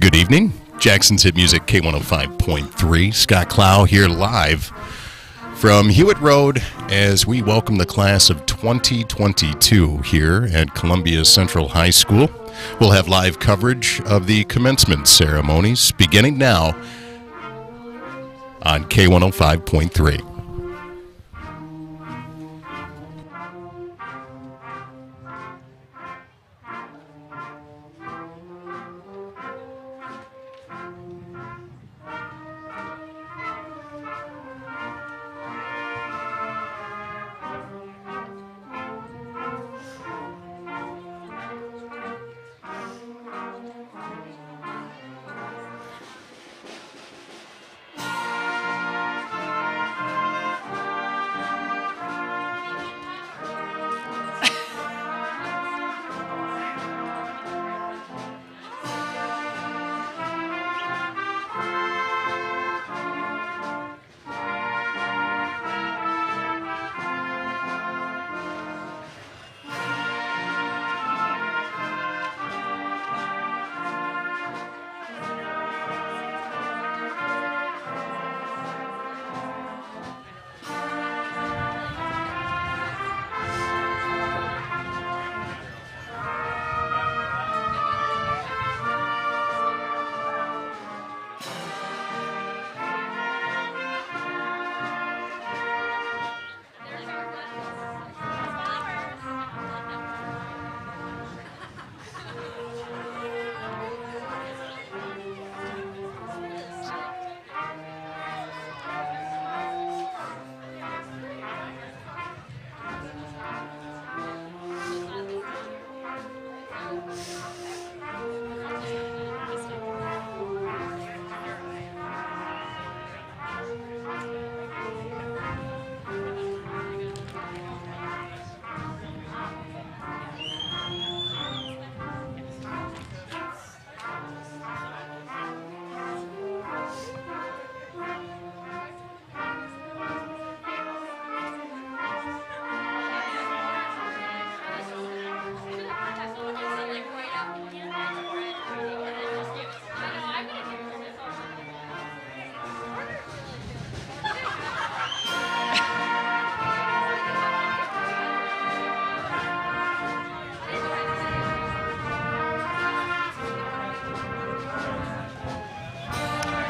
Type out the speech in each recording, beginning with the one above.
Good evening. Jackson's Hit Music K105.3. Scott Clow here live from Hewitt Road as we welcome the class of 2022 here at Columbia Central High School. We'll have live coverage of the commencement ceremonies beginning now on K105.3.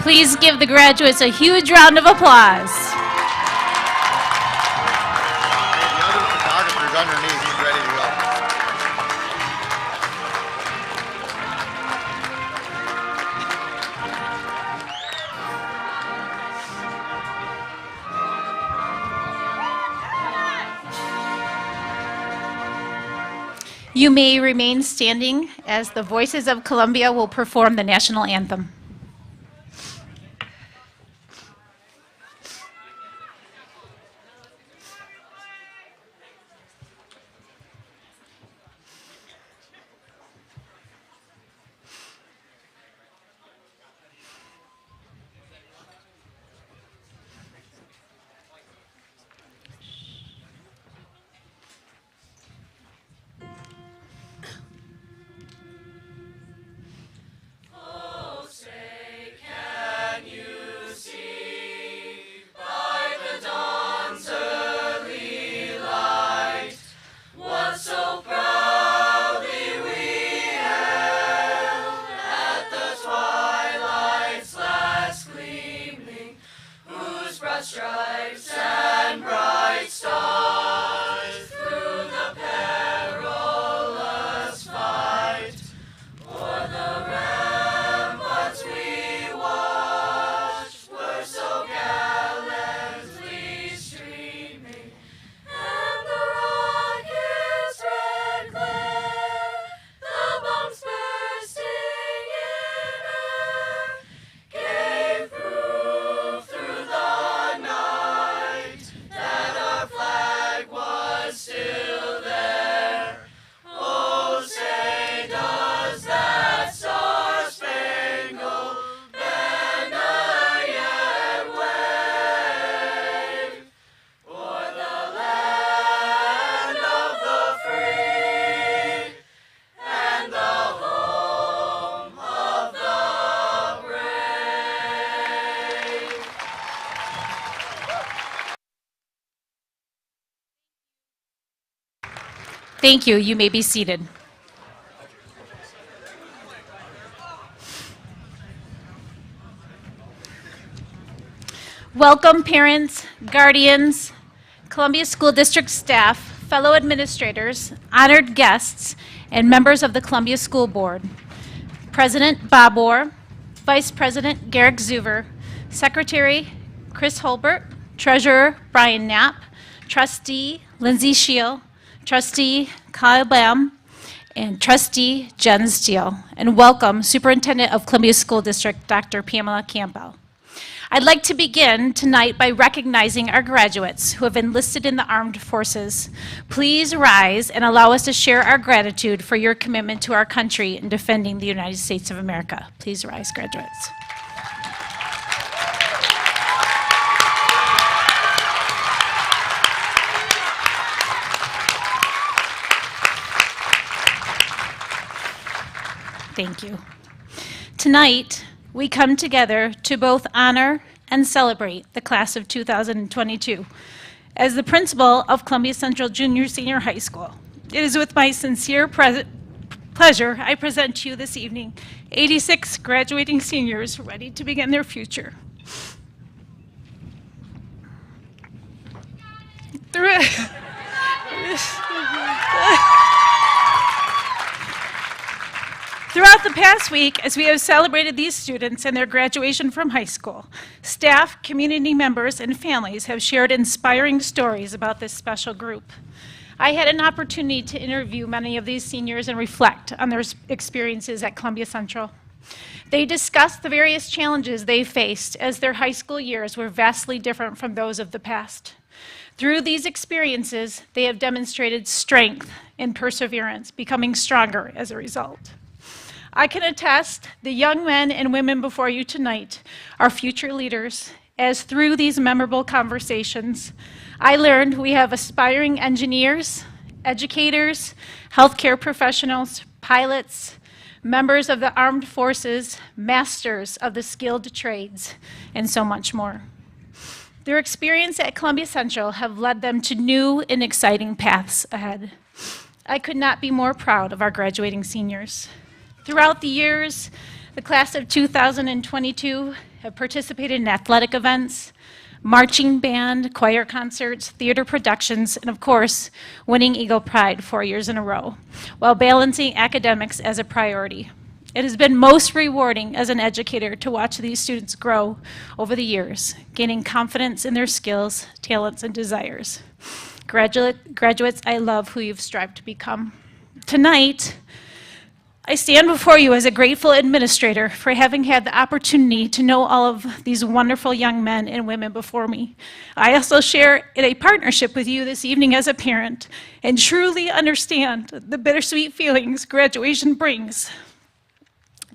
Please give the graduates a huge round of applause. The other photographer's underneath. He's ready to go. You may remain standing as the Voices of Columbia will perform the national anthem. Oh, say Thank you. You may be seated. Welcome, parents, guardians, Columbia School District staff, fellow administrators, honored guests, and members of the Columbia School Board. President Bob Orr, Vice President Garrick Zuver, Secretary Chris Holbert, Treasurer Brian Knapp, Trustee Lindsay Scheel, Trustee Kyle Bam, and Trustee Jen Steele. And welcome, Superintendent of Columbia School District, Dr. Pamela Campbell. I'd like to begin tonight by recognizing our graduates who have enlisted in the armed forces. Please rise and allow us to share our gratitude for your commitment to our country in defending the United States of America. Please rise, graduates. Thank you. Tonight, we come together to both honor and celebrate the class of 2022. As the principal of Columbia Central Junior Senior High School, it is with my sincere pleasure I present to you this evening 86 graduating seniors ready to begin their future. Throughout the past week, as we have celebrated these students and their graduation from high school, staff, community members, and families have shared inspiring stories about this special group. I had an opportunity to interview many of these seniors and reflect on their experiences at Columbia Central. They discussed the various challenges they faced as their high school years were vastly different from those of the past. Through these experiences, they have demonstrated strength and perseverance, becoming stronger as a result. I can attest the young men and women before you tonight are future leaders, as through these memorable conversations, I learned we have aspiring engineers, educators, healthcare professionals, pilots, members of the armed forces, masters of the skilled trades, and so much more. Their experience at Columbia Central have led them to new and exciting paths ahead. I could not be more proud of our graduating seniors. Throughout the years, the class of 2022 have participated in athletic events, marching band, choir concerts, theater productions, and of course, winning Eagle Pride 4 years in a row, while balancing academics as a priority. It has been most rewarding as an educator to watch these students grow over the years, gaining confidence in their skills, talents, and desires. Graduates, I love who you've strived to become. Tonight, I stand before you as a grateful administrator for having had the opportunity to know all of these wonderful young men and women before me. I also share in a partnership with you this evening as a parent and truly understand the bittersweet feelings graduation brings.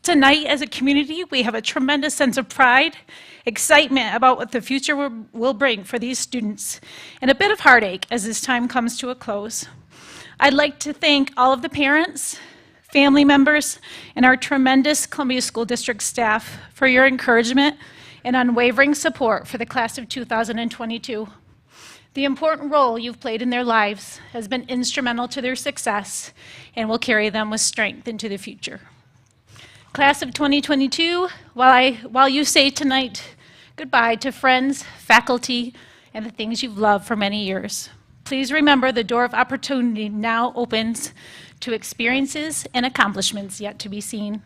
Tonight, as a community, we have a tremendous sense of pride, excitement about what the future will bring for these students, and a bit of heartache as this time comes to a close. I'd like to thank all of the parents, family members, and our tremendous Columbia School District staff for your encouragement and unwavering support for the class of 2022. The important role you've played in their lives has been instrumental to their success and will carry them with strength into the future. Class of 2022, while you say tonight goodbye to friends, faculty, and the things you've loved for many years, please remember the door of opportunity now opens to experiences and accomplishments yet to be seen.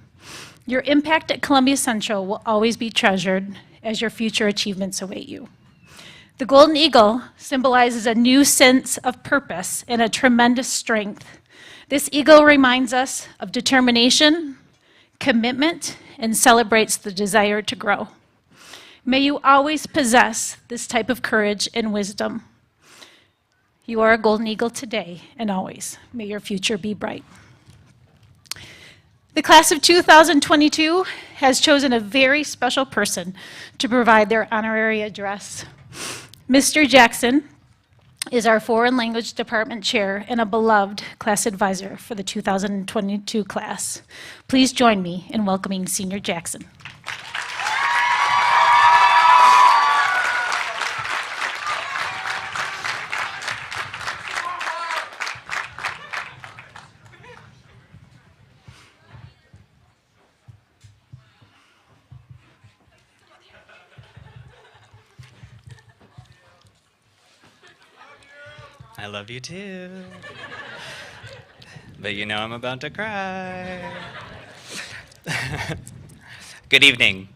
Your impact at Columbia Central will always be treasured as your future achievements await you. The Golden Eagle symbolizes a new sense of purpose and a tremendous strength. This eagle reminds us of determination, commitment, and celebrates the desire to grow. May you always possess this type of courage and wisdom. You are a Golden Eagle today and always. May your future be bright. The class of 2022 has chosen a very special person to provide their honorary address. Mr. Jackson is our Foreign Language Department Chair and a beloved class advisor for the 2022 class. Please join me in welcoming Senior Jackson. I love you too. But you know I'm about to cry. Good evening.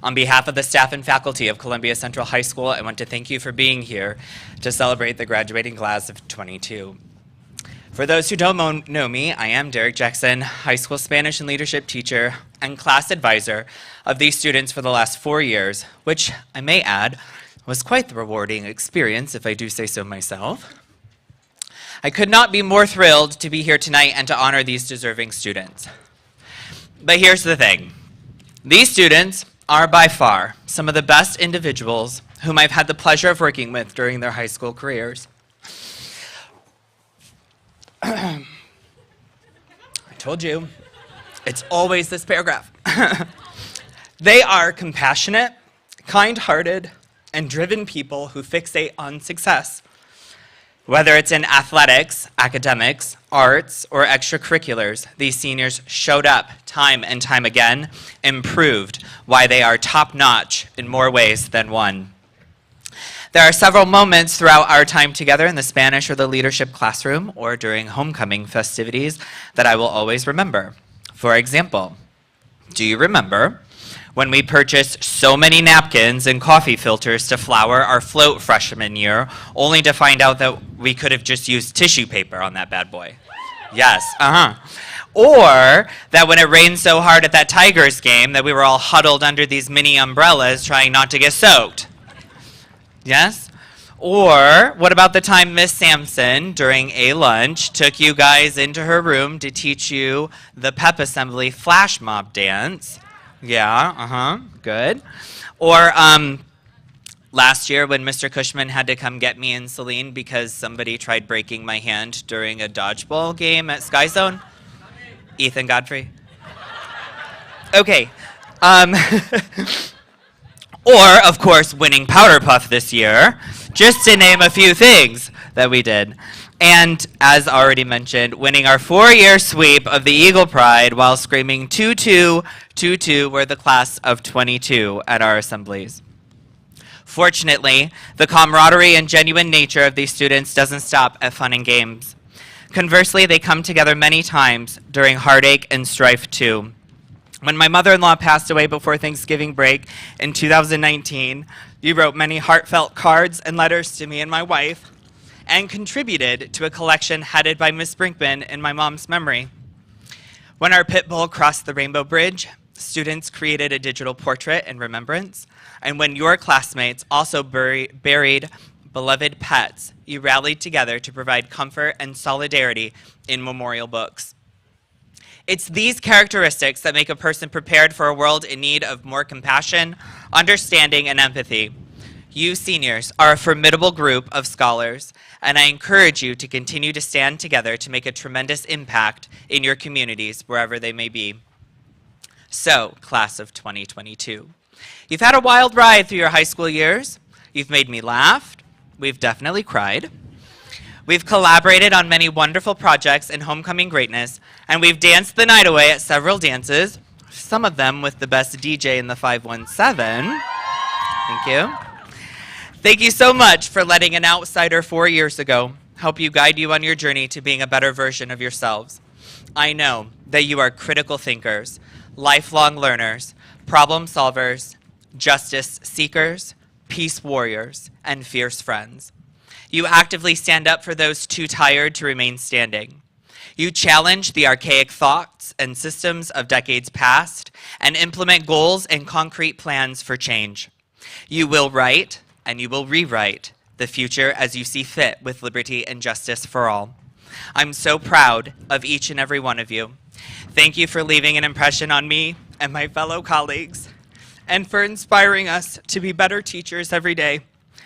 On behalf of the staff and faculty of Columbia Central High School, I want to thank you for being here to celebrate the graduating class of 22. For those who don't know me, I am Derek Jackson, high school Spanish and leadership teacher and class advisor of these students for the last 4 years, which I may add was quite the rewarding experience, if I do say so myself. I could not be more thrilled to be here tonight and to honor these deserving students. But here's the thing. These students are by far some of the best individuals whom I've had the pleasure of working with during their high school careers. I told you, it's always this paragraph. They are compassionate, kind-hearted, and driven people who fixate on success. Whether it's in athletics, academics, arts, or extracurriculars, these seniors showed up time and time again and proved why they are top-notch in more ways than one. There are several moments throughout our time together in the Spanish or the leadership classroom or during homecoming festivities that I will always remember. For example, do you remember when we purchased so many napkins and coffee filters to flower our float freshman year, only to find out that we could have just used tissue paper on that bad boy? Yes, Or that when it rained so hard at that Tigers game that we were all huddled under these mini umbrellas trying not to get soaked? Yes? Or what about the time Miss Sampson, during a lunch, took you guys into her room to teach you the pep assembly flash mob dance? Yeah, good. Or last year when Mr. Cushman had to come get me and Celine because somebody tried breaking my hand during a dodgeball game at Sky Zone? Ethan Godfrey? Okay. Or, of course, winning Powder Puff this year, just to name a few things that we did. And, as already mentioned, winning our 4-year sweep of the Eagle Pride while screaming 2-2, 2-2, we're the class of 22 at our assemblies. Fortunately, the camaraderie and genuine nature of these students doesn't stop at fun and games. Conversely, they come together many times during heartache and strife too. When my mother-in-law passed away before Thanksgiving break in 2019, you wrote many heartfelt cards and letters to me and my wife, and contributed to a collection headed by Miss Brinkman in my mom's memory. When our pit bull crossed the Rainbow Bridge, students created a digital portrait in remembrance, and when your classmates also buried beloved pets, you rallied together to provide comfort and solidarity in memorial books. It's these characteristics that make a person prepared for a world in need of more compassion, understanding, and empathy. You seniors are a formidable group of scholars, and I encourage you to continue to stand together to make a tremendous impact in your communities, wherever they may be. So, class of 2022, you've had a wild ride through your high school years. You've made me laugh. We've definitely cried. We've collaborated on many wonderful projects in homecoming greatness, and we've danced the night away at several dances, some of them with the best DJ in the 517. Thank you. Thank you so much for letting an outsider 4 years ago help you guide you on your journey to being a better version of yourselves. I know that you are critical thinkers, lifelong learners, problem solvers, justice seekers, peace warriors, and fierce friends. You actively stand up for those too tired to remain standing. You challenge the archaic thoughts and systems of decades past and implement goals and concrete plans for change. You will write and you will rewrite the future as you see fit with liberty and justice for all. I'm so proud of each and every one of you. Thank you for leaving an impression on me and my fellow colleagues, and for inspiring us to be better teachers every day.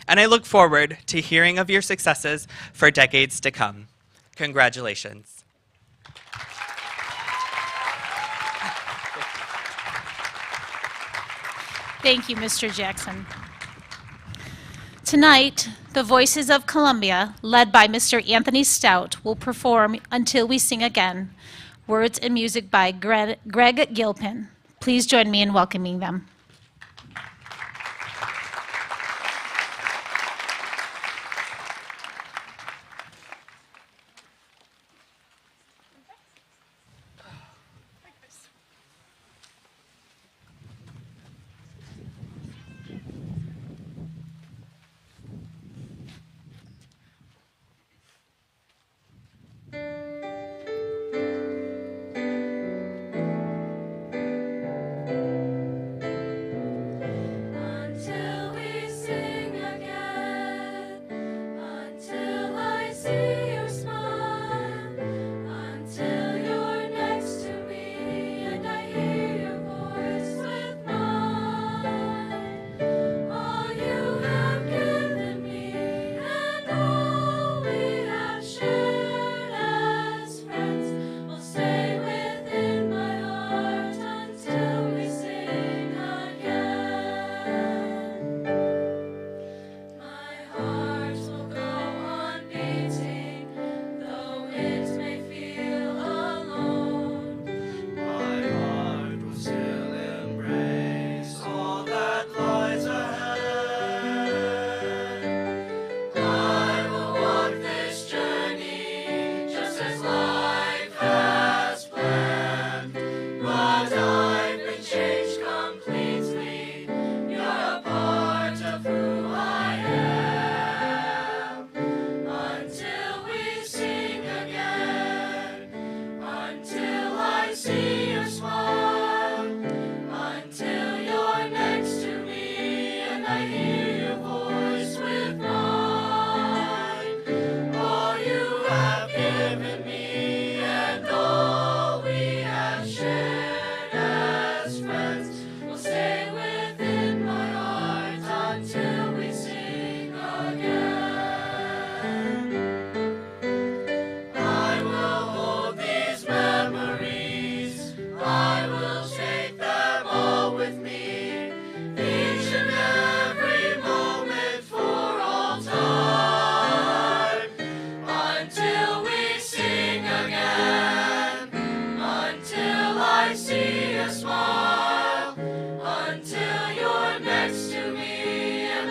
And I look forward to hearing of your successes for decades to come. Congratulations. Thank you, Mr. Jackson. Tonight, the Voices of Columbia, led by Mr. Anthony Stout, will perform Until We Sing Again, words and music by Greg Gilpin. Please join me in welcoming them.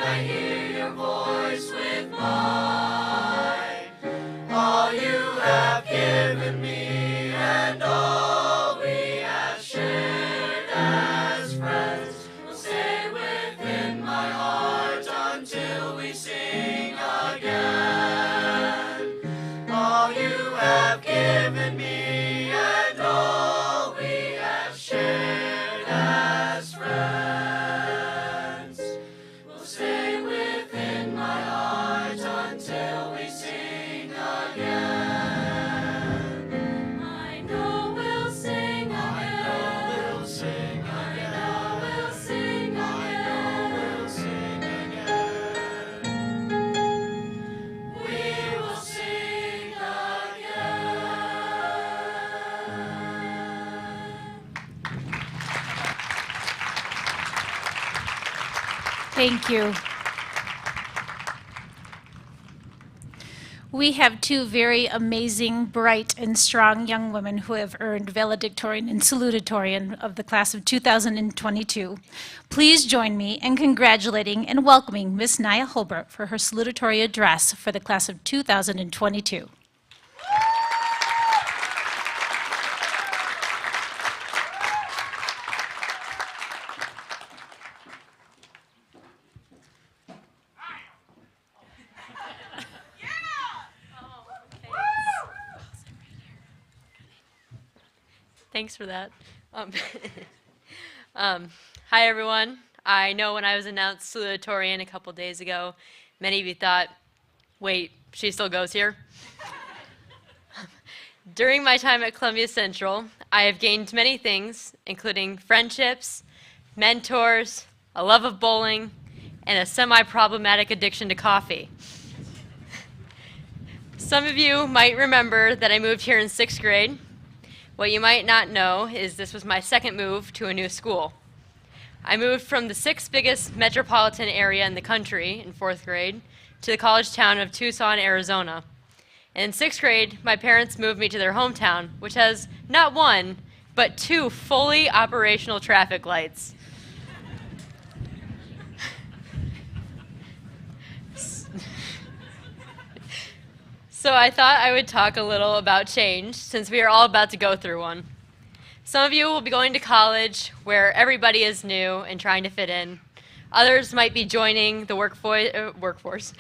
I hear your voice with mine. All you have given me and all we have shared as friends will stay within my heart until we sing again. All you have given me and all we have shared as friends will stay within my heart until we sing again. I know we'll sing again. I know we'll sing again. I know we'll sing again. I know we'll sing again. We will sing again. Thank you. We have two very amazing, bright, and strong young women who have earned valedictorian and salutatorian of the class of 2022. Please join me in congratulating and welcoming Miss Nia Holbert for her salutatory address for the class of 2022. Thanks for that. Hi, everyone. I know when I was announced salutatorian a couple days ago, many of you thought, wait, she still goes here? During my time at Columbia Central, I have gained many things, including friendships, mentors, a love of bowling, and a semi-problematic addiction to coffee. Some of you might remember that I moved here in 6th grade. What you might not know is this was my second move to a new school. I moved from the 6th biggest metropolitan area in the country in 4th grade to the college town of Tucson, Arizona. And in 6th grade, my parents moved me to their hometown, which has not one, but 2 fully operational traffic lights. So I thought I would talk a little about change, since we are all about to go through one. Some of you will be going to college where everybody is new and trying to fit in. Others might be joining the workforce,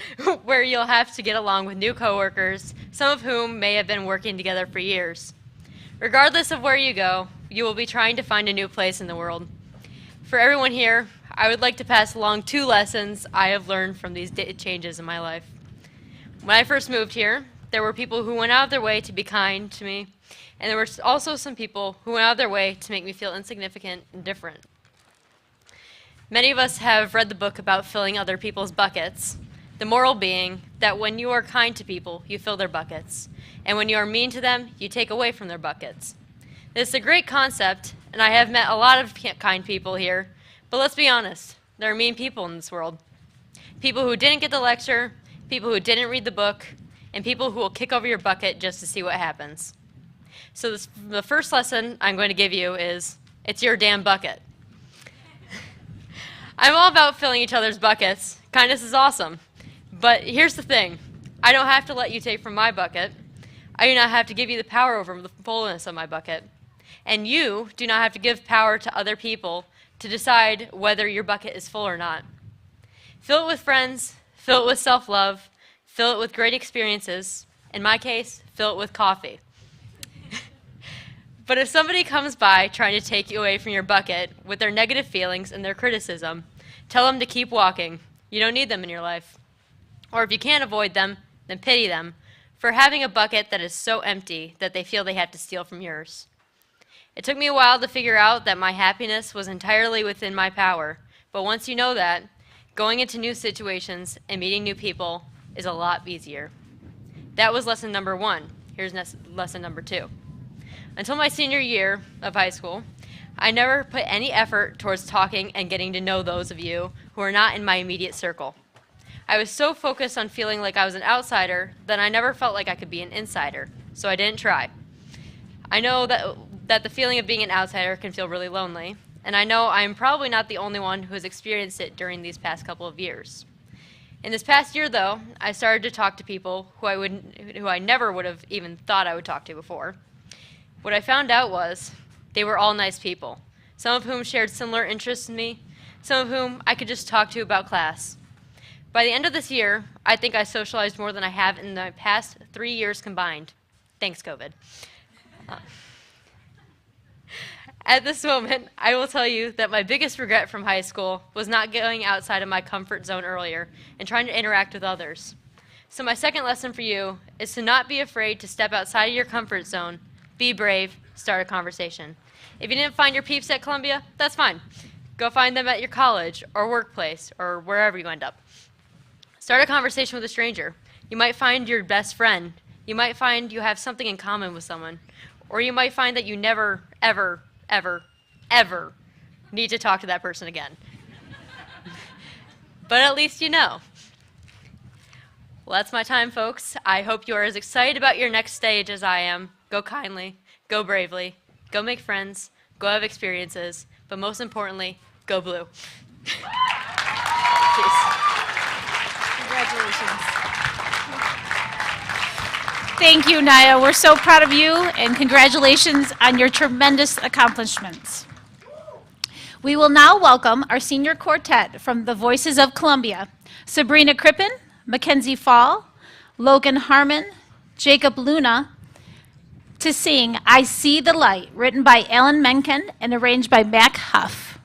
where you'll have to get along with new coworkers, some of whom may have been working together for years. Regardless of where you go, you will be trying to find a new place in the world. For everyone here, I would like to pass along 2 lessons I have learned from these changes in my life. When I first moved here, there were people who went out of their way to be kind to me, and there were also some people who went out of their way to make me feel insignificant and different. Many of us have read the book about filling other people's buckets, the moral being that when you are kind to people, you fill their buckets, and when you are mean to them, you take away from their buckets. This is a great concept, and I have met a lot of kind people here, but let's be honest, there are mean people in this world. People who didn't get the lecture, people who didn't read the book, and people who will kick over your bucket just to see what happens. So the first lesson I'm going to give you is, it's your damn bucket. I'm all about filling each other's buckets. Kindness is awesome. But here's the thing. I don't have to let you take from my bucket. I do not have to give you the power over the fullness of my bucket. And you do not have to give power to other people to decide whether your bucket is full or not. Fill it with friends, fill it with self-love, fill it with great experiences. In my case, fill it with coffee. But if somebody comes by trying to take you away from your bucket with their negative feelings and their criticism, tell them to keep walking. You don't need them in your life. Or if you can't avoid them, then pity them for having a bucket that is so empty that they feel they have to steal from yours. It took me a while to figure out that my happiness was entirely within my power, but once you know that, going into new situations and meeting new people is a lot easier. That was lesson number 1. Here's lesson number 2. Until my senior year of high school, I never put any effort towards talking and getting to know those of you who are not in my immediate circle. I was so focused on feeling like I was an outsider that I never felt like I could be an insider, so I didn't try. I know that the feeling of being an outsider can feel really lonely, and I know I'm probably not the only one who has experienced it during these past couple of years. In this past year, though, I started to talk to people who I never would have even thought I would talk to before. What I found out was they were all nice people, some of whom shared similar interests in me, some of whom I could just talk to about class. By the end of this year, I think I socialized more than I have in the past 3 years combined. Thanks, COVID. At this moment, I will tell you that my biggest regret from high school was not going outside of my comfort zone earlier and trying to interact with others. So my second lesson for you is to not be afraid to step outside of your comfort zone, be brave, start a conversation. If you didn't find your peeps at Columbia, that's fine. Go find them at your college or workplace or wherever you end up. Start a conversation with a stranger. You might find your best friend. You might find you have something in common with someone. Or you might find that you never, ever, ever, ever need to talk to that person again. But at least you know. Well, that's my time, folks. I hope you are as excited about your next stage as I am. Go kindly, go bravely, go make friends, go have experiences, but most importantly, go blue. Peace. Congratulations. Thank you, Naya. We're so proud of you, and congratulations on your tremendous accomplishments. We will now welcome our senior quartet from the Voices of Columbia: Sabrina Crippen, Mackenzie Fall, Logan Harmon, Jacob Luna, to sing I See the Light, written by Alan Menken and arranged by Mac Huff.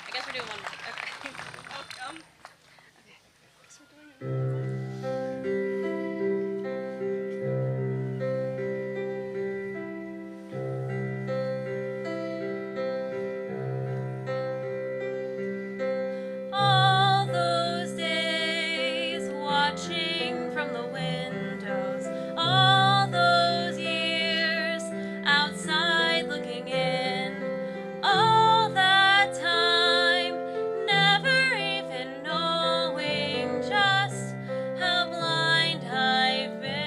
I guess we're doing one more. Okay. All those days watching from the windows, all those years outside looking in, all that time never even knowing just how blind I've been.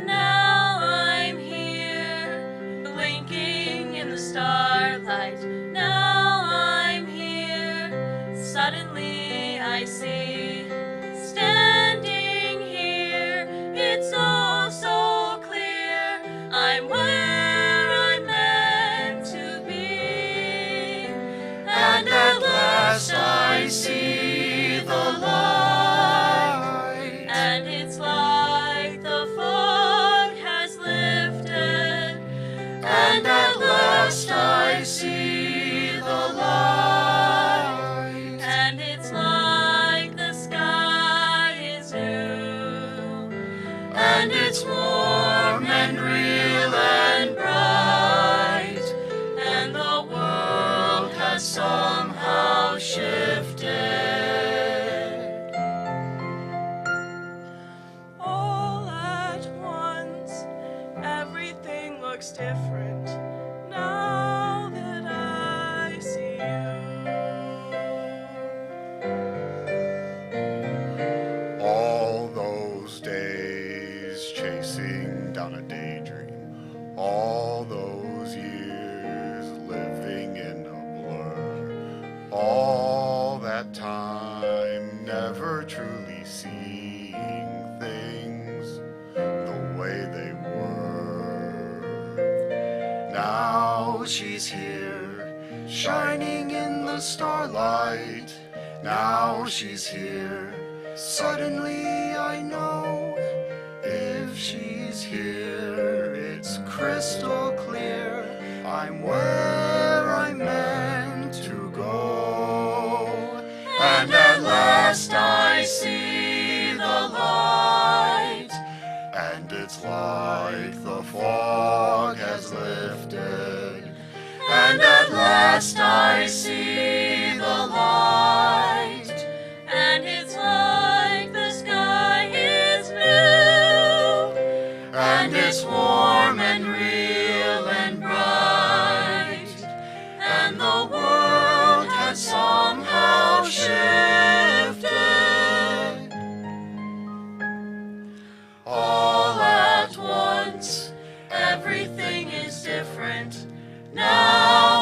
Now I'm here, blinking in the starlight. Now I'm here, suddenly I see, standing here, it's all so clear, I'm where I'm meant to be, and at last I see the light, and it's like the fog has lifted, and at last I see the light, and it's like the sky is new, and it's warm and real and bright, and the world has somehow shifted. All at once, everything looks different now that I see you. All those days chasing down a daydream, all those years living in a blur, all that time never truly seeing things the way they were. Now she's here, shining in the starlight. Now she's here, suddenly I know. If she's here, it's crystal clear, I'm where I'm meant to go. And at last I see the light, and it's like the fog has lifted, and at last I see the light, and it's like the sky is blue, and it's warm and real and bright, and the world has somehow shifted. All at once, everything is different now.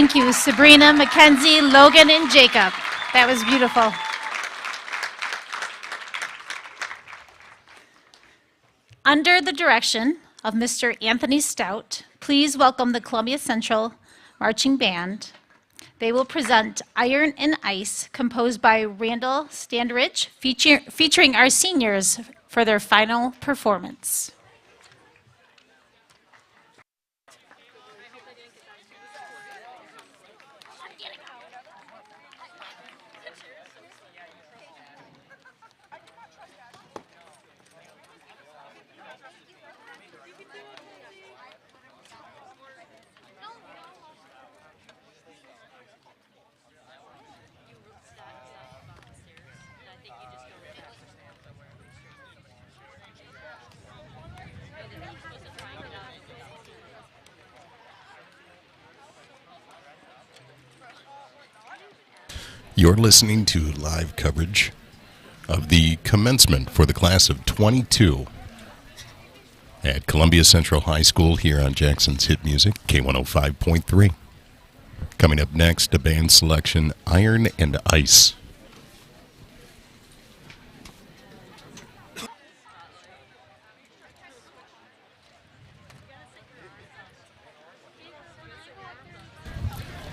Thank you, Sabrina, Mackenzie, Logan, and Jacob. That was beautiful. Under the direction of Mr. Anthony Stout, please welcome the Columbia Central Marching Band. They will present Iron and Ice, composed by Randall Standridge, featuring our seniors for their final performance. You're listening to live coverage of the commencement for the class of 22 at Columbia Central High School here on Jackson's Hit Music, K105.3. Coming up next, a band selection, Iron and Ice.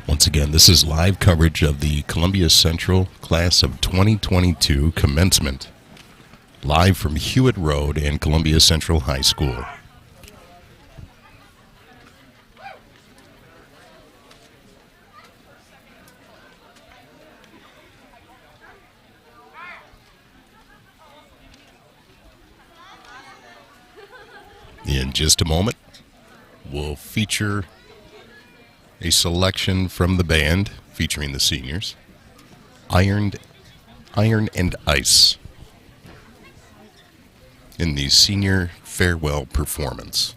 Once again, this is live coverage of the Columbia Central Class of 2022 Commencement, live from Hewitt Road and Columbia Central High School. In just a moment, we'll feature a selection from the band featuring the seniors, Iron and Ice, in the senior farewell performance.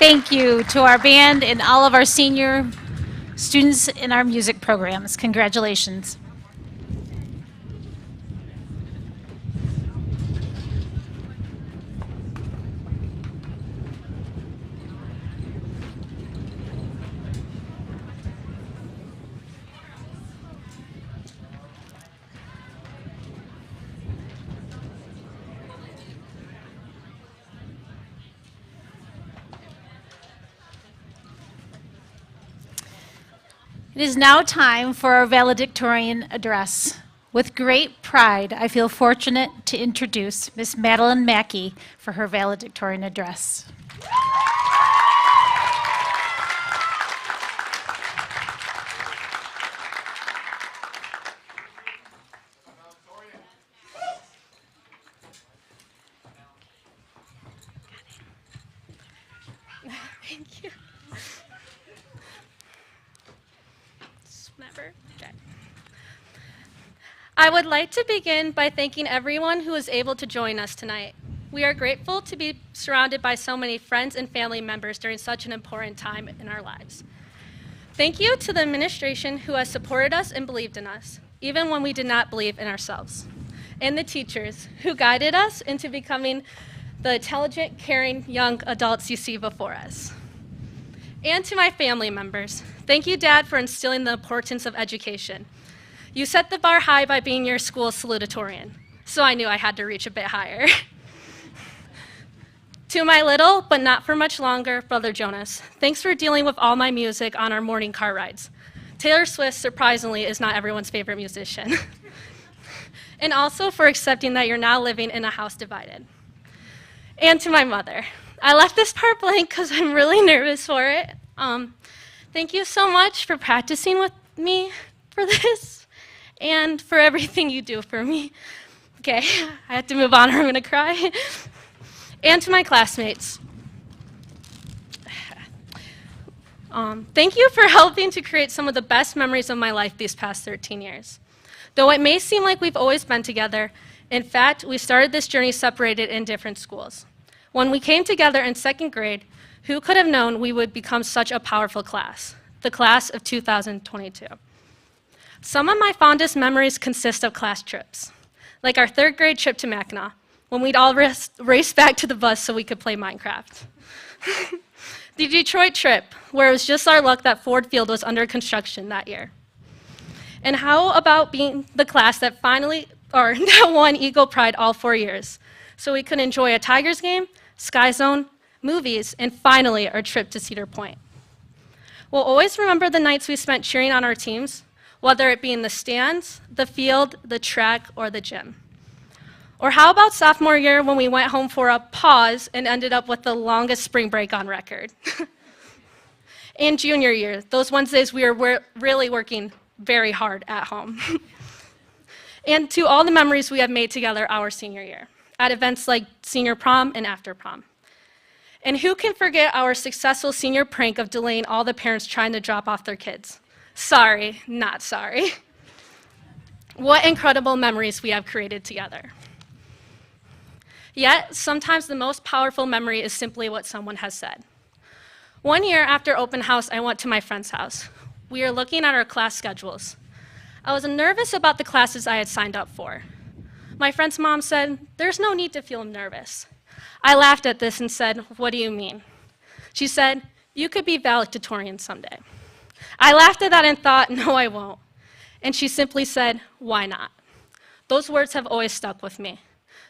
Thank you to our band and all of our senior students in our music programs. Congratulations. It is now time for our valedictorian address. With great pride, I feel fortunate to introduce Miss Madeline Mackey for her valedictorian address. Thank you. Never. Okay. I would like to begin by thanking everyone who was able to join us tonight. We are grateful to be surrounded by so many friends and family members during such an important time in our lives. Thank you to the administration who has supported us and believed in us, even when we did not believe in ourselves. And the teachers who guided us into becoming the intelligent, caring young adults you see before us. And to my family members, thank you, Dad, for instilling the importance of education. You set the bar high by being your school's salutatorian, so I knew I had to reach a bit higher. To my little, but not for much longer, brother Jonas, thanks for dealing with all my music on our morning car rides. Taylor Swift, surprisingly, is not everyone's favorite musician. And also for accepting that you're now living in a house divided. And to my mother, I left this part blank because I'm really nervous for it. Thank you so much for practicing with me for this and for everything you do for me. Okay, I have to move on or I'm gonna cry. And to my classmates, thank you for helping to create some of the best memories of my life these past 13 years. Though it may seem like we've always been together, in fact, we started this journey separated in different schools. When we came together in second grade, who could have known we would become such a powerful class, the class of 2022. Some of my fondest memories consist of class trips, like our third grade trip to Mackinac, when we'd all race back to the bus so we could play Minecraft. The Detroit trip, where it was just our luck that Ford Field was under construction that year. And how about being the class that that won Eagle Pride all 4 years, so we could enjoy a Tigers game, Sky Zone, movies, and finally our trip to Cedar Point. We'll always remember the nights we spent cheering on our teams, whether it be in the stands, the field, the track, or the gym. Or how about sophomore year when we went home for a pause and ended up with the longest spring break on record? And junior year, those Wednesdays we were really working very hard at home. And to all the memories we have made together our senior year, at events like senior prom and after prom. And who can forget our successful senior prank of delaying all the parents trying to drop off their kids? Sorry, not sorry. What incredible memories we have created together. Yet, sometimes the most powerful memory is simply what someone has said. One year after open house, I went to my friend's house. We were looking at our class schedules. I was nervous about the classes I had signed up for. My friend's mom said, "There's no need to feel nervous." I laughed at this and said, "What do you mean?" She said, "You could be valedictorian someday." I laughed at that and thought, "No, I won't." And she simply said, "Why not?" Those words have always stuck with me.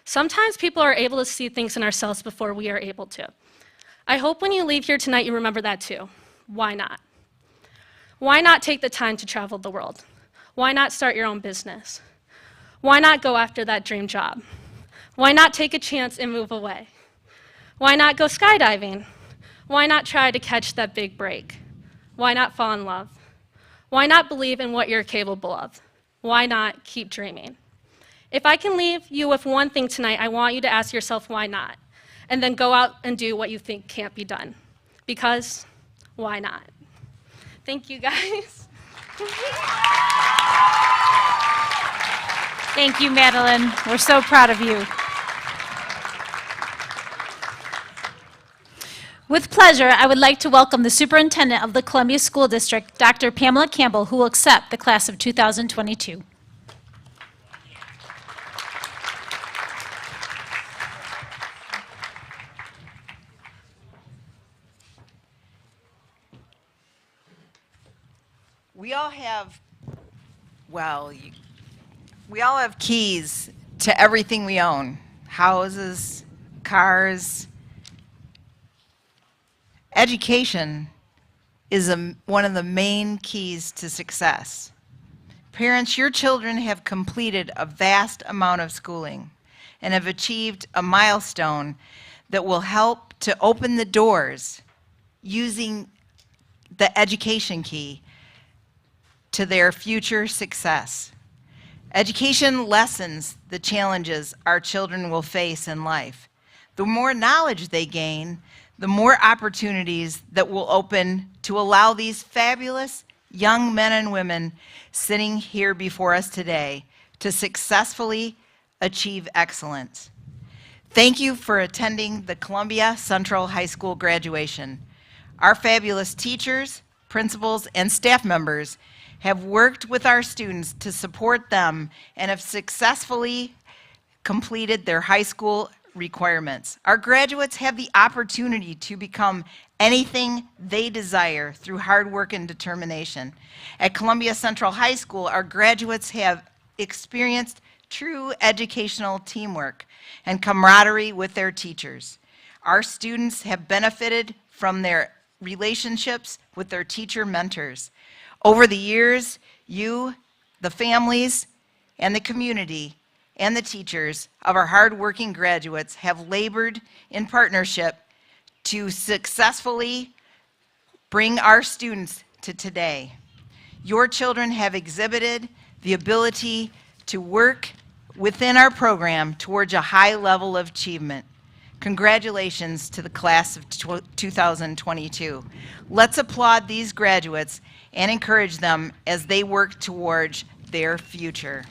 Sometimes people are able to see things in ourselves before we are able to. I hope when you leave here tonight you remember that too. Why not? Why not take the time to travel the world? Why not start your own business? Why not go after that dream job? Why not take a chance and move away? Why not go skydiving? Why not try to catch that big break? Why not fall in love? Why not believe in what you're capable of? Why not keep dreaming? If I can leave you with one thing tonight, I want you to ask yourself why not, and then go out and do what you think can't be done. Because why not? Thank you, guys. Thank you, Madeline. We're so proud of you. With pleasure, I would like to welcome the Superintendent of the Columbia School District, Dr. Pamela Campbell, who will accept the class of 2022. We all have, we all have keys to everything we own. Houses, cars. Education is one of the main keys to success. Parents, your children have completed a vast amount of schooling and have achieved a milestone that will help to open the doors using the education key to their future success. Education lessens the challenges our children will face in life. The more knowledge they gain, the more opportunities that will open to allow these fabulous young men and women sitting here before us today to successfully achieve excellence. Thank you for attending the Columbia Central High School graduation. Our fabulous teachers, principals, and staff members have worked with our students to support them and have successfully completed their high school requirements. Our graduates have the opportunity to become anything they desire through hard work and determination. At Columbia Central High School, our graduates have experienced true educational teamwork and camaraderie with their teachers. Our students have benefited from their relationships with their teacher mentors. Over the years, you, the families, and the community, and the teachers of our hardworking graduates have labored in partnership to successfully bring our students to today. Your children have exhibited the ability to work within our program towards a high level of achievement. Congratulations to the class of 2022. Let's applaud these graduates and encourage them as they work towards their future.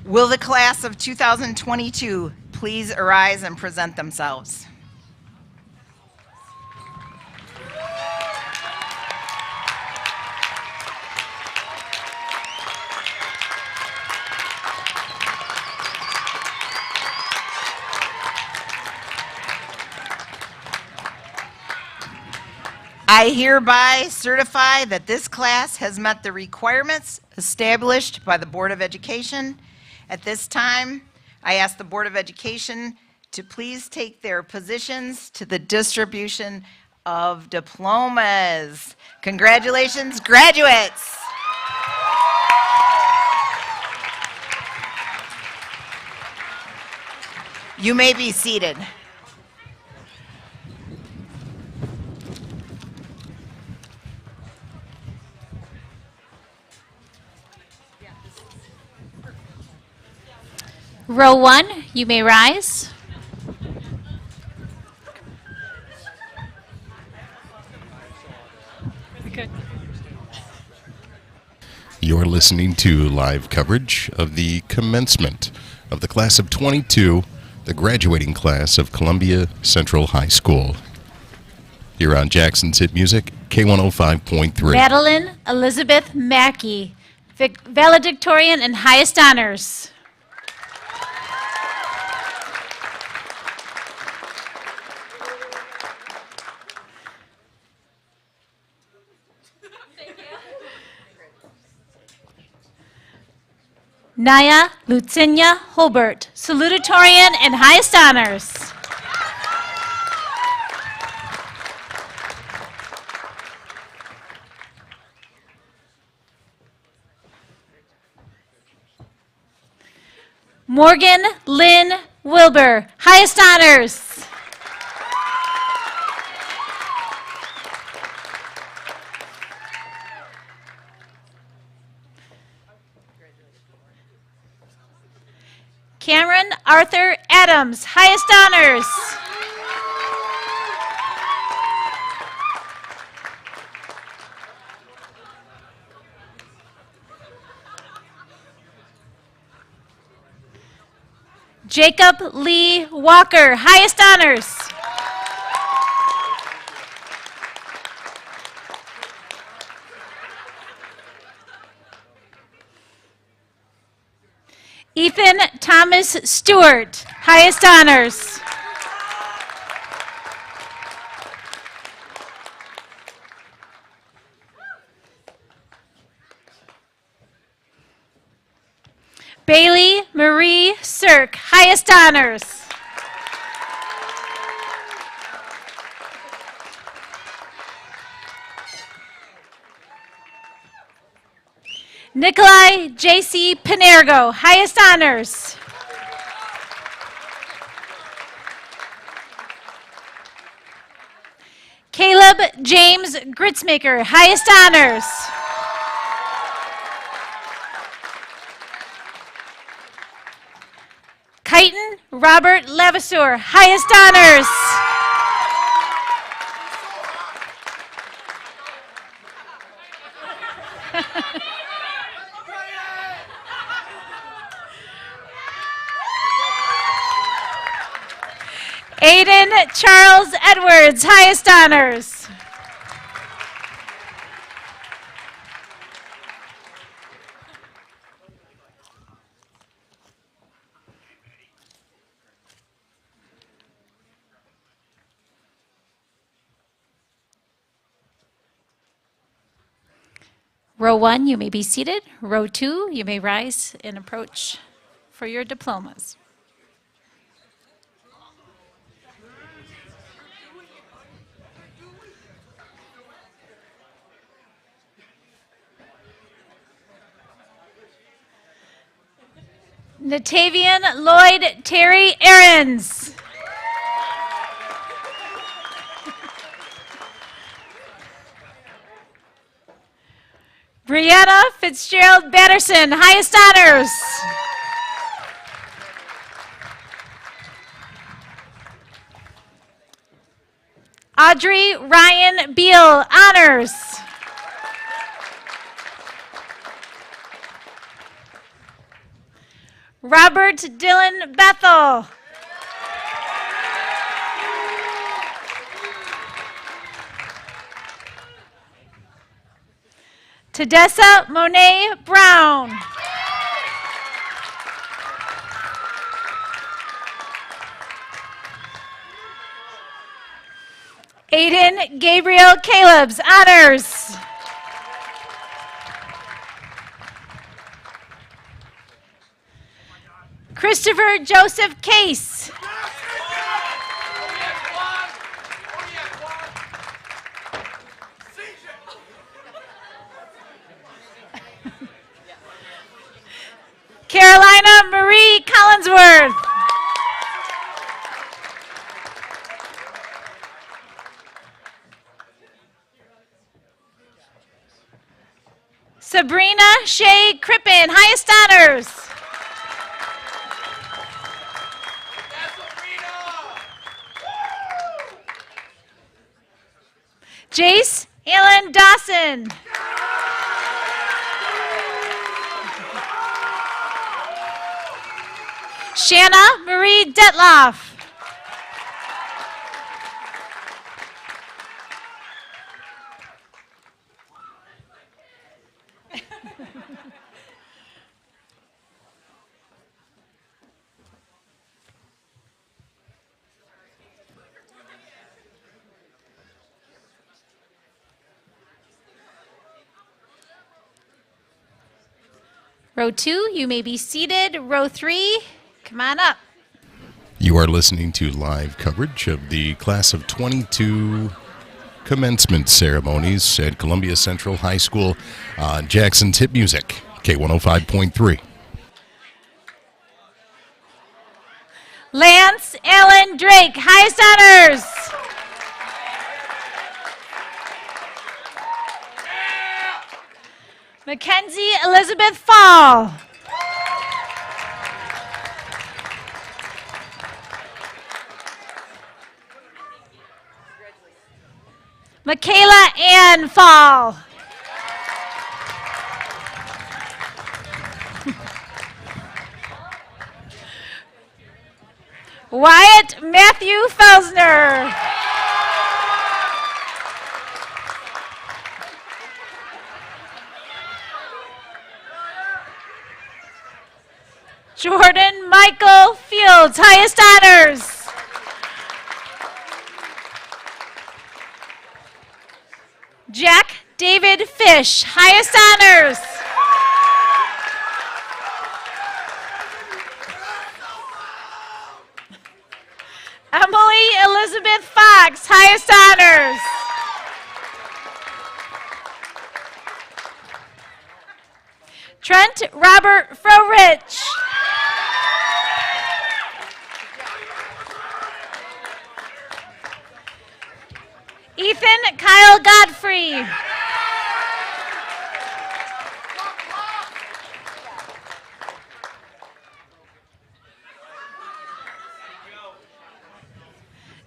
Will the class of 2022 please arise and present themselves? I hereby certify that this class has met the requirements established by the Board of Education. At this time, I ask the Board of Education to please take their positions to the distribution of diplomas. Congratulations, graduates! You may be seated. Row 1, you may rise. You're listening to live coverage of the commencement of the class of 22, the graduating class of Columbia Central High School. Here on Jackson's Hit Music, K105.3. Madeline Elizabeth Mackey, valedictorian and highest honors. Naya Lucinia Holbert, salutatorian and highest honors. Morgan Lynn Wilbur, highest honors. Cameron Arthur Adams, highest honors. Jacob Lee Walker, highest honors. Ethan Thomas Stewart, highest honors. Bailey Marie Sirk, highest honors. Nikolai J.C. Pinergo, highest honors. Caleb James Gritzmaker, highest honors. Chiton Robert Levasseur, highest honors. Aiden Charles Edwards, highest honors. Row 1, you may be seated. Row 2, you may rise and approach for your diplomas. Natavian Lloyd Terry Aarons. Brianna Fitzgerald Batterson, highest honors. Audrey Ryan Beal, honors. Robert Dylan Bethel. Tadessa Monet Brown. Aiden Gabriel Caleb's, honors. Christopher Joseph Case. Carolina Marie Collinsworth. Sabrina Shea Crippen, highest honors. Jace Alan Dawson. Shanna Marie Detloff. Row 2, you may be seated. Row 3, come on up. You are listening to live coverage of the Class of 22 commencement ceremonies at Columbia Central High School on Jackson's Hit Music, K105.3. Lance Allen Drake, highest honors. Mackenzie Elizabeth Fall. Michaela Ann Fall. Wyatt Matthew Felsner. Jordan Michael Fields, highest honors. Jack David Fish, highest honors. Emily Elizabeth Fox, highest honors. Trent Robert Frohrich. Ethan Kyle Godfrey.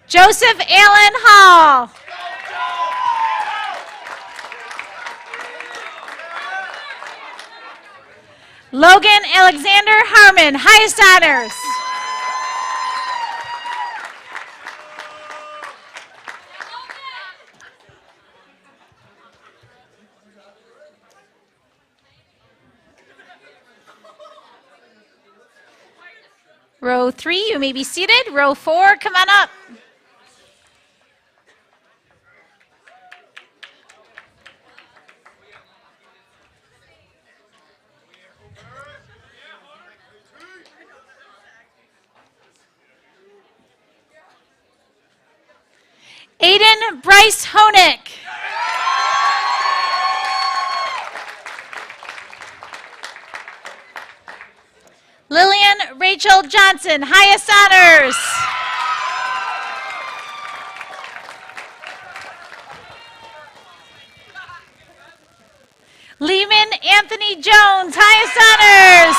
Joseph Allen Hall. Logan Alexander Harmon, highest honors. Row 3, you may be seated. Row 4, come on up. Aiden Bryce Hoenick. Lillian Rachel Johnson, highest honors. Lehman Anthony Jones, highest honors.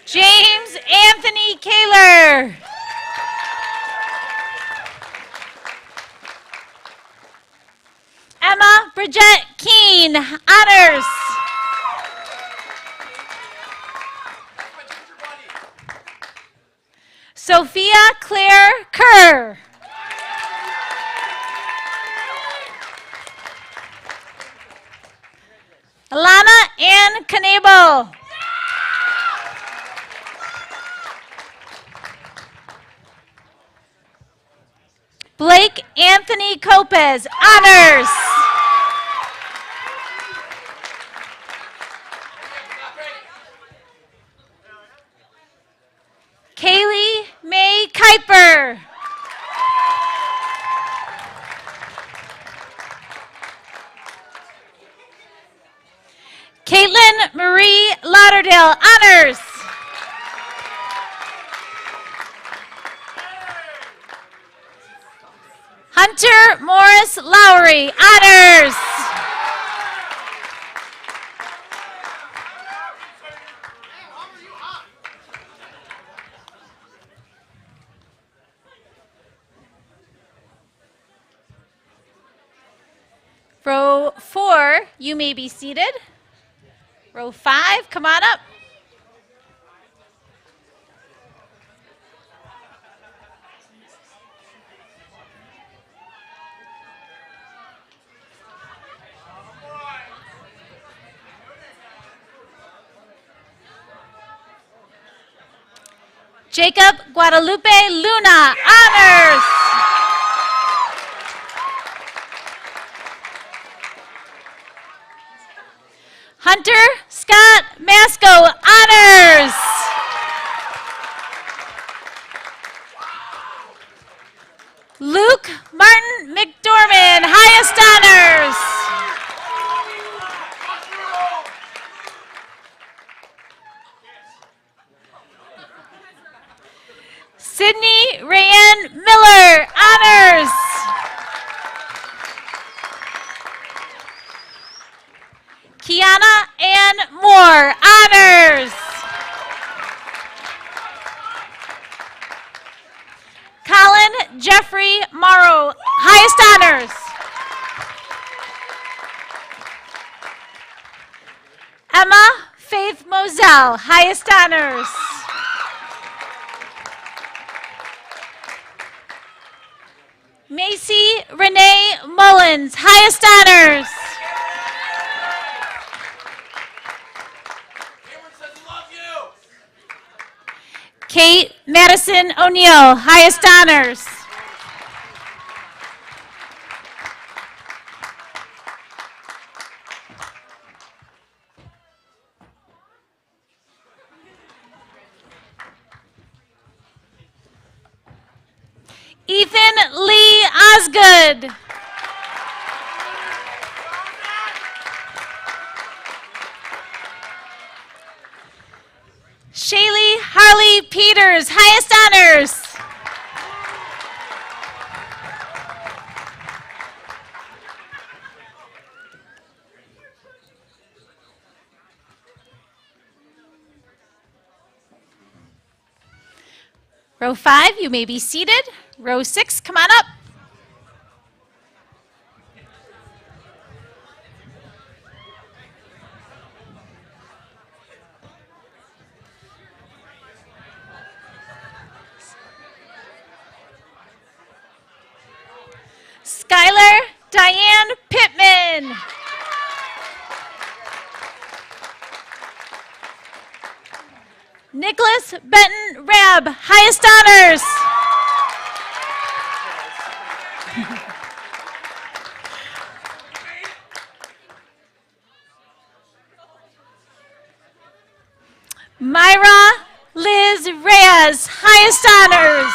James Anthony Kaler. Emma Bridget Keene, honors. Sophia Claire Kerr. Alana Ann Knebel. Blake Anthony Copez, honors. Kaylee May Kuiper. Caitlin Marie Lauderdale, honors. Hunter Morris Lowry, honors. Row 4, you may be seated. Row 5, come on up. Jacob Guadalupe Luna, honors. Hunter Scott Masco, honors. Luke Martin McDormand, highest honors. Sydney Rayanne Miller, honors. Kiana Ann Moore, honors. Colin Jeffrey Morrow, highest honors. Emma Faith Moselle, highest honors. Macy Renee Mullins, highest honors. Kate Madison O'Neill, highest honors. Ethan Lee Osgood. Shaylee Harley Peters, highest honors. Row 5, you may be seated. Row 6, come on up. Skylar Diane Pittman. Nicholas Benton Rabb, highest honors. Myra Liz Reyes, highest honors.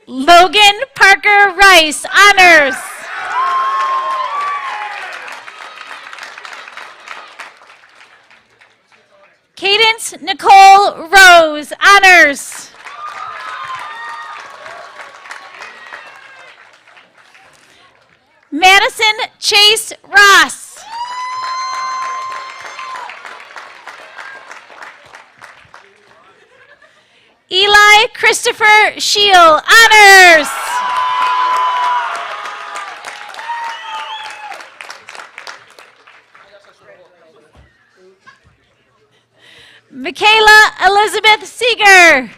Logan Parker Rice, honors. Cadence Nicole Rose, honors. Madison Chase Ross. Eli Christopher Scheel, honors. Michaela Elizabeth Seeger.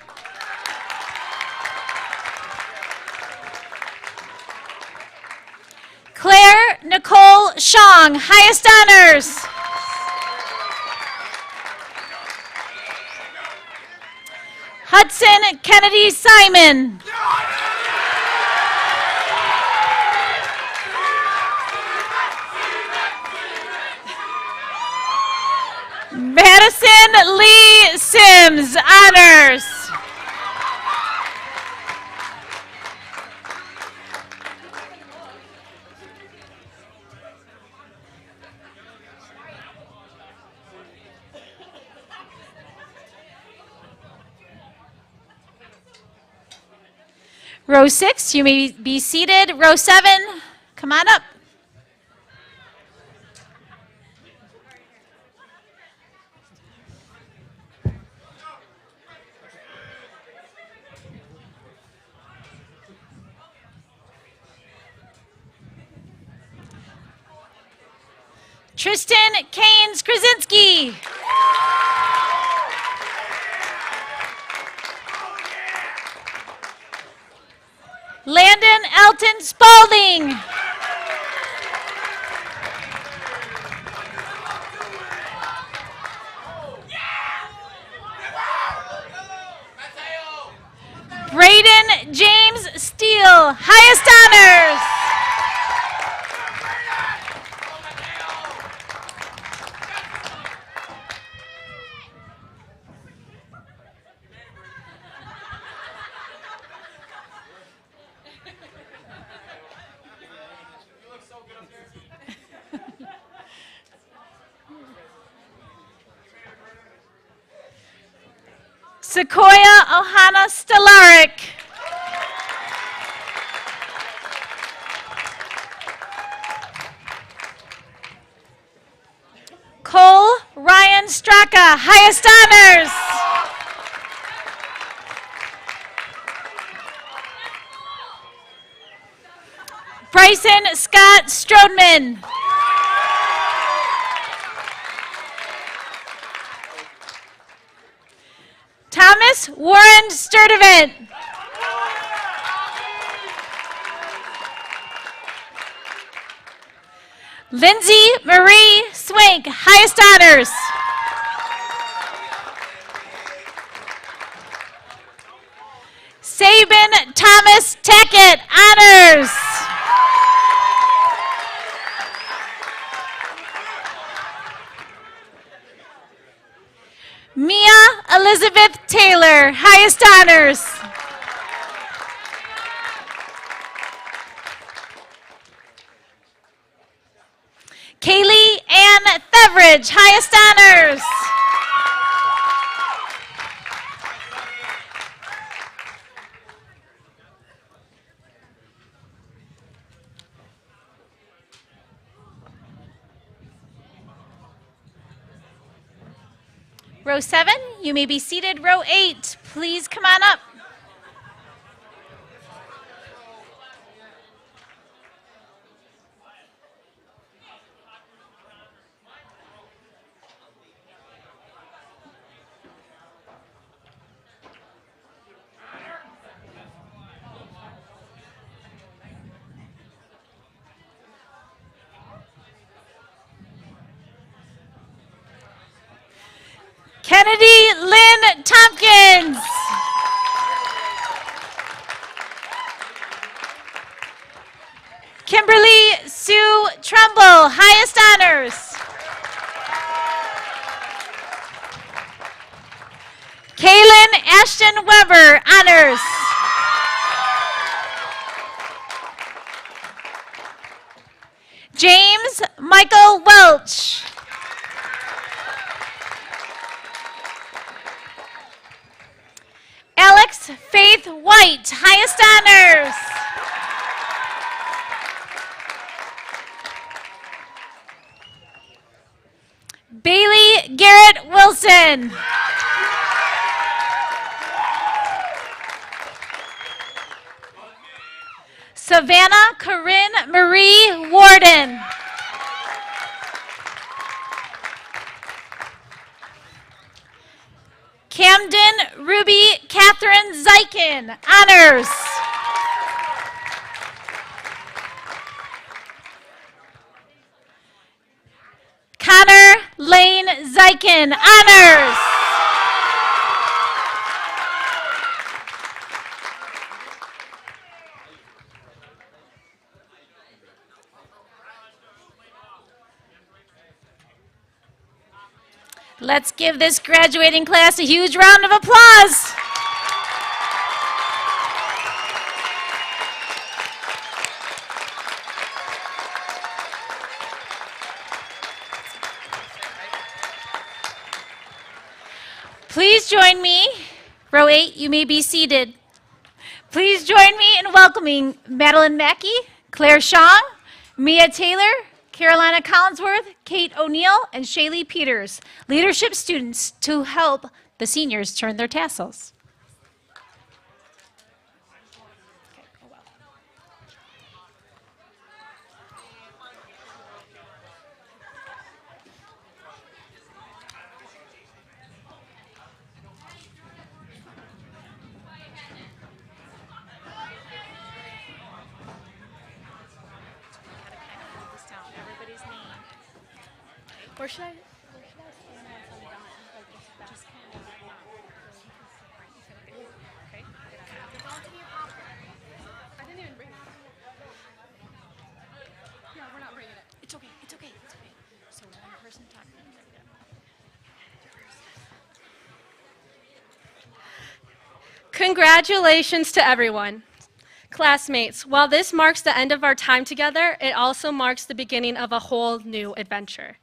Claire Nicole Shong, highest honors. Hudson Kennedy Simon. Madison Lee Sims, honors. Row 6, you may be seated. Row 7, come on up. Tristan Keynes Krasinski. Landon Elton Spalding. Braden James Steele, highest honors. Sequoia Ohana Stelarik. Cole Ryan Straka, highest honors. Bryson Scott Strodeman. Thomas Warren Sturdivant. Lindsay Marie Swank, highest honors. Sabin Thomas Tackett, honors. Mia Elizabeth Taylor, highest honors. Kaylee Ann Theveridge, highest honors. Row 7, you may be seated. Row 8, please come on up. Kennedy Lynn Tompkins. Kimberly Sue Trumbull, highest honors. Kaylin Ashton Weber, honors. James Michael Welch. Alex Faith White, highest honors. Bailey Garrett Wilson. Savannah Corinne Marie Warden. Camden Ruby Catherine Zykin, honors. Connor Lane Zykin, honors. Let's give this graduating class a huge round of applause. Please join me. Row 8, you may be seated. Please join me in welcoming Madeline Mackey, Claire Shong, Mia Taylor, Carolina Collinsworth, Kate O'Neill, and Shaylee Peters, leadership students, to help the seniors turn their tassels. Where should I? It's okay, it's okay, it's okay. So one person talking. Congratulations to everyone. Classmates, while this marks the end of our time together, it also marks the beginning of a whole new adventure.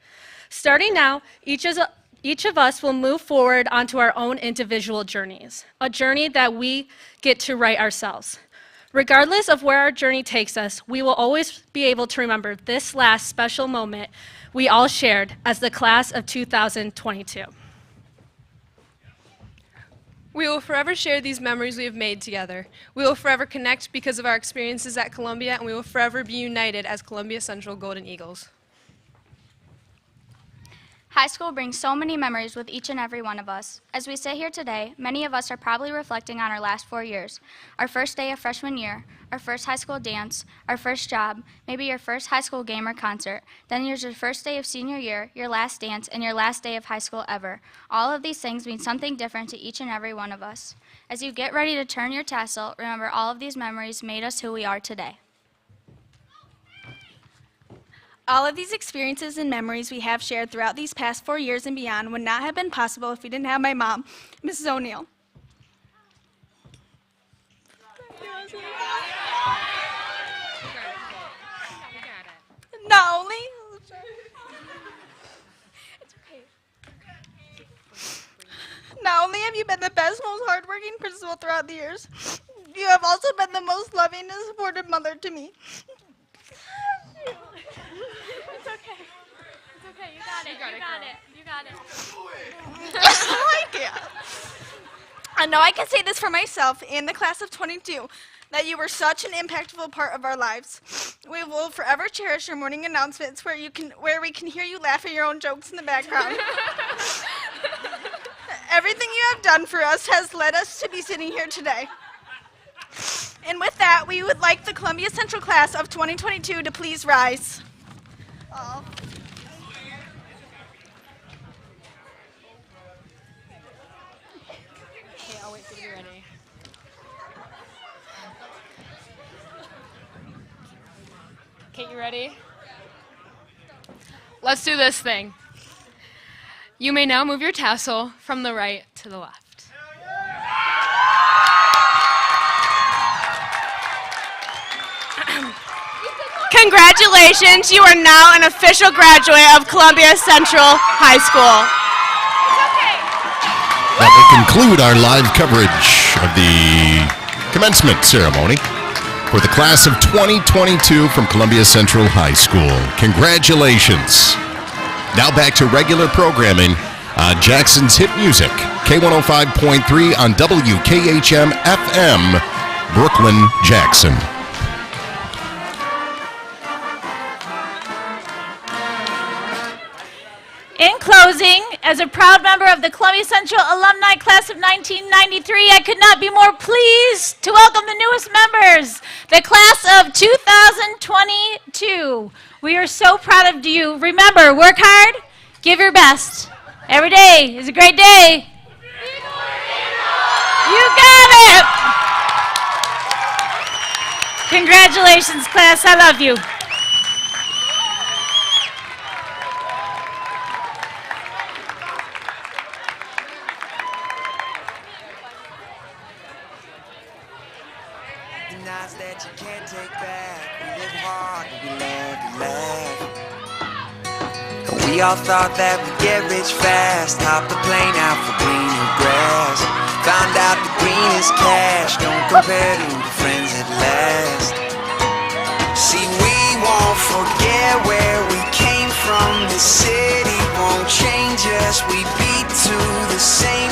Starting now, each of us will move forward onto our own individual journeys, a journey that we get to write ourselves. Regardless of where our journey takes us, we will always be able to remember this last special moment we all shared as the class of 2022. We will forever share these memories we have made together. We will forever connect because of our experiences at Columbia, and we will forever be united as Columbia Central Golden Eagles. High school brings so many memories with each and every one of us. As we sit here today, many of us are probably reflecting on our last 4 years. Our first day of freshman year, our first high school dance, our first job, maybe your first high school game or concert. Then there's your first day of senior year, your last dance, and your last day of high school ever. All of these things mean something different to each and every one of us. As you get ready to turn your tassel, remember all of these memories made us who we are today. All of these experiences and memories we have shared throughout these past 4 years and beyond would not have been possible if we didn't have my mom, Mrs. O'Neill. Not only Not only have you been the best, most hardworking principal throughout the years, you have also been the most loving and supportive mother to me. It's okay. It's okay. You got it. You got it. I can't. I know I can say this for myself and the class of 22, that you were such an impactful part of our lives. We will forever cherish your morning announcements where we can hear you laugh at your own jokes in the background. Everything you have done for us has led us to be sitting here today. And with that, we would like the Columbia Central class of 2022 to please rise. Oh. Okay, I'll wait till you're ready. Kate, you ready? Let's do this thing. You may now move your tassel from the right to the left. Congratulations, you are now an official graduate of Columbia Central High School. That will conclude our live coverage of the commencement ceremony for the class of 2022 from Columbia Central High School. Congratulations. Now back to regular programming on Jackson's Hit Music, K105.3 on WKHM FM, Brooklyn, Jackson. In closing, as a proud member of the Columbia Central Alumni Class of 1993, I could not be more pleased to welcome the newest members, the Class of 2022. We are so proud of you. Remember, work hard, give your best. Every day is a great day. You got it! Congratulations, class. I love you. Nights that you can't take back. We live hard, we love to laugh. We all thought that we'd get rich fast. Hop the plane out for greener grass. Found out the green is cash. Don't compare to the friends at last. See, we won't forget where we came from. The city won't change us. We beat to the same